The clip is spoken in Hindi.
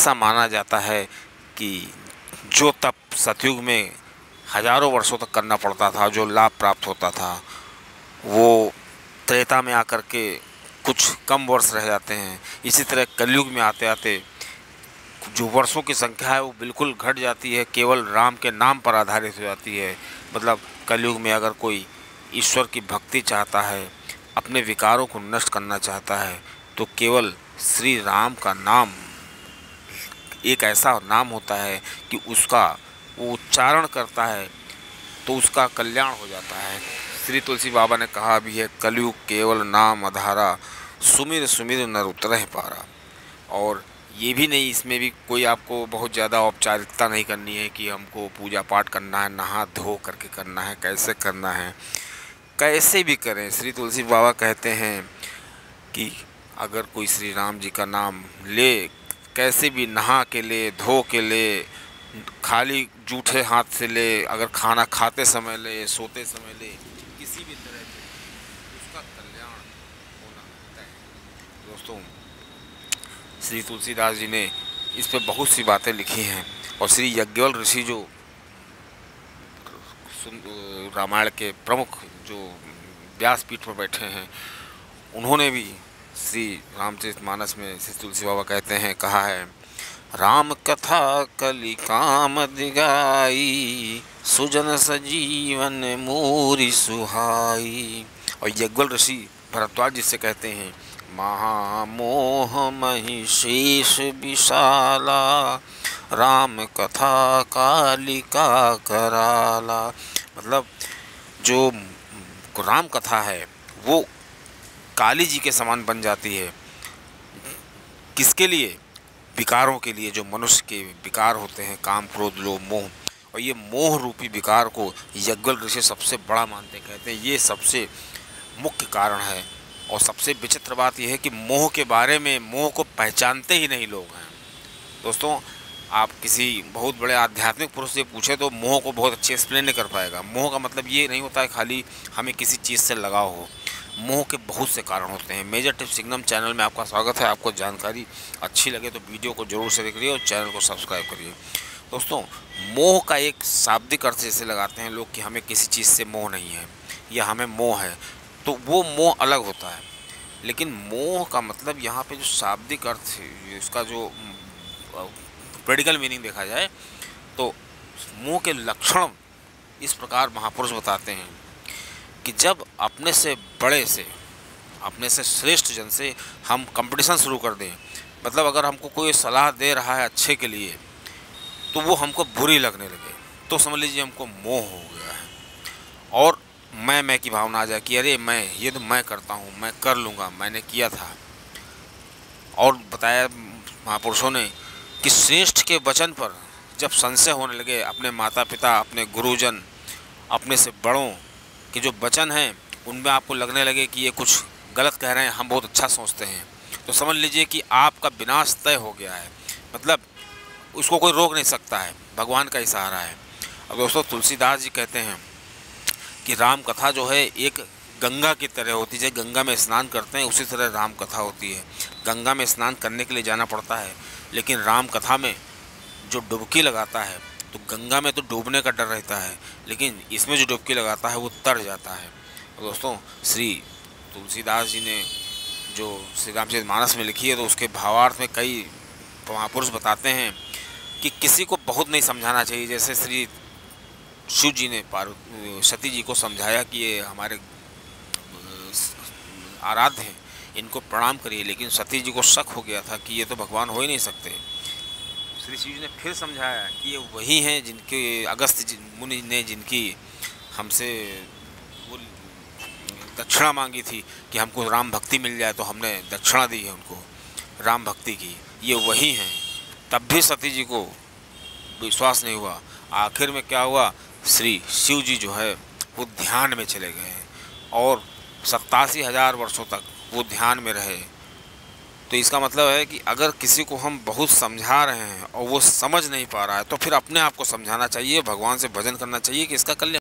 ऐसा माना जाता है कि जो तप सतयुग में हजारों वर्षों तक करना पड़ता था, जो लाभ प्राप्त होता था, वो त्रेता में आकर के कुछ कम वर्ष रह जाते हैं। इसी तरह कलयुग में आते आते जो वर्षों की संख्या है वो बिल्कुल घट जाती है, केवल राम के नाम पर आधारित हो जाती है। मतलब कलयुग में अगर कोई ईश्वर की भक्ति चाहता है, अपने विकारों को नष्ट करना चाहता है, तो केवल श्री राम का नाम एक ऐसा नाम होता है कि उसका वो उच्चारण करता है तो उसका कल्याण हो जाता है। श्री तुलसी बाबा ने कहा भी है, कलयुग केवल नाम आधारा, सुमिर सुमिर नर उतरहि पारा। और ये भी नहीं, इसमें भी कोई आपको बहुत ज़्यादा औपचारिकता नहीं करनी है कि हमको पूजा पाठ करना है, नहा धो करके करना है, कैसे करना है, कैसे भी करें। श्री तुलसी बाबा कहते हैं कि अगर कोई श्री राम जी का नाम ले, कैसे भी नहा के ले, धो के ले, खाली जूठे हाथ से ले, अगर खाना खाते समय ले, सोते समय ले, किसी भी तरह से उसका कल्याण होना तय है। दोस्तों, श्री तुलसीदास जी ने इस पर बहुत सी बातें लिखी हैं और श्री याज्ञवल्क्य ऋषि जो रामायण के प्रमुख जो व्यासपीठ पर बैठे हैं, उन्होंने भी श्री रामचरितमानस में श्री तुलसी बाबा कहते हैं, कहा है, राम कथा कलि काम दिगाई, सुजन सजीवन मोरि सुहाई। और याज्ञवल्क्य ऋषि भरद्वाज जी से कहते हैं, महामोह महिषेष विशाला, राम कथा कालिका कराला। मतलब जो राम कथा है वो काली जी के समान बन जाती है। किसके लिए? विकारों के लिए, जो मनुष्य के विकार होते हैं, काम क्रोध लोभ मोह। और ये मोह रूपी विकार को याज्ञवल्क्य ऋषि सबसे बड़ा मानते, कहते हैं ये सबसे मुख्य कारण है। और सबसे विचित्र बात यह है कि मोह के बारे में, मोह को पहचानते ही नहीं लोग हैं। दोस्तों, आप किसी बहुत बड़े आध्यात्मिक पुरुष से पूछे तो मोह को बहुत अच्छे एक्सप्लेन नहीं कर पाएगा। मोह का मतलब ये नहीं होता है खाली हमें किसी चीज़ से लगाव हो। मोह के बहुत से कारण होते हैं। मेजर टिप्स सिंघम चैनल में आपका स्वागत है। आपको जानकारी अच्छी लगे तो वीडियो को जरूर से देखिए और चैनल को सब्सक्राइब करिए। दोस्तों, मोह का एक शाब्दिक अर्थ जैसे लगाते हैं लोग कि हमें किसी चीज़ से मोह नहीं है या हमें मोह है, तो वो मोह अलग होता है। लेकिन मोह का मतलब यहाँ पे जो शाब्दिक अर्थ है, उसका जो प्रैक्टिकल मीनिंग देखा जाए तो मोह के लक्षण इस प्रकार महापुरुष बताते हैं कि जब अपने से बड़े से, अपने से श्रेष्ठ जन से हम कंपटीशन शुरू कर दें, मतलब अगर हमको कोई सलाह दे रहा है अच्छे के लिए तो वो हमको बुरी लगने लगे, तो समझ लीजिए हमको मोह हो गया है। और मैं की भावना आ जाए कि अरे ये तो मैं करता हूँ, मैं कर लूँगा, मैंने किया था। और बताया महापुरुषों ने कि श्रेष्ठ के वचन पर जब संशय होने लगे, अपने माता पिता, अपने गुरुजन, अपने से बड़ों के जो वचन हैं उनमें आपको लगने लगे कि ये कुछ गलत कह रहे हैं, हम बहुत अच्छा सोचते हैं, तो समझ लीजिए कि आपका विनाश तय हो गया है। मतलब उसको कोई रोक नहीं सकता है, भगवान का ही सहारा है। अब दोस्तों, तुलसीदास जी कहते हैं कि राम कथा जो है एक गंगा की तरह होती है। जैसे गंगा में स्नान करते हैं उसी तरह राम कथा होती है। गंगा में स्नान करने के लिए जाना पड़ता है, लेकिन राम कथा में जो डुबकी लगाता है तो गंगा में तो डूबने का डर रहता है, लेकिन इसमें जो डुबकी लगाता है वो तर जाता है। तो दोस्तों, श्री तुलसीदास जी ने जो श्री रामचरितमानस में लिखी है तो उसके भावार्थ में कई महापुरुष बताते हैं कि किसी को बहुत नहीं समझाना चाहिए। जैसे श्री शिव जी ने सती जी को समझाया कि ये हमारे आराध्य हैं, इनको प्रणाम करिए, लेकिन सती जी को शक हो गया था कि ये तो भगवान हो ही नहीं सकते। श्री शिव जी ने फिर समझाया कि ये वही हैं जिनके अगस्त्य मुनि ने जिनकी हमसे वो दक्षिणा मांगी थी कि हमको राम भक्ति मिल जाए, तो हमने दक्षिणा दी है उनको राम भक्ति की, ये वही हैं। तब भी सती जी को विश्वास नहीं हुआ। आखिर में क्या हुआ, श्री शिव जी जो है वो ध्यान में चले गए और 87,000 वर्षों तक वो ध्यान में रहे। तो इसका मतलब है कि अगर किसी को हम बहुत समझा रहे हैं और वो समझ नहीं पा रहा है तो फिर अपने आप को समझाना चाहिए, भगवान से भजन करना चाहिए कि इसका कल्याण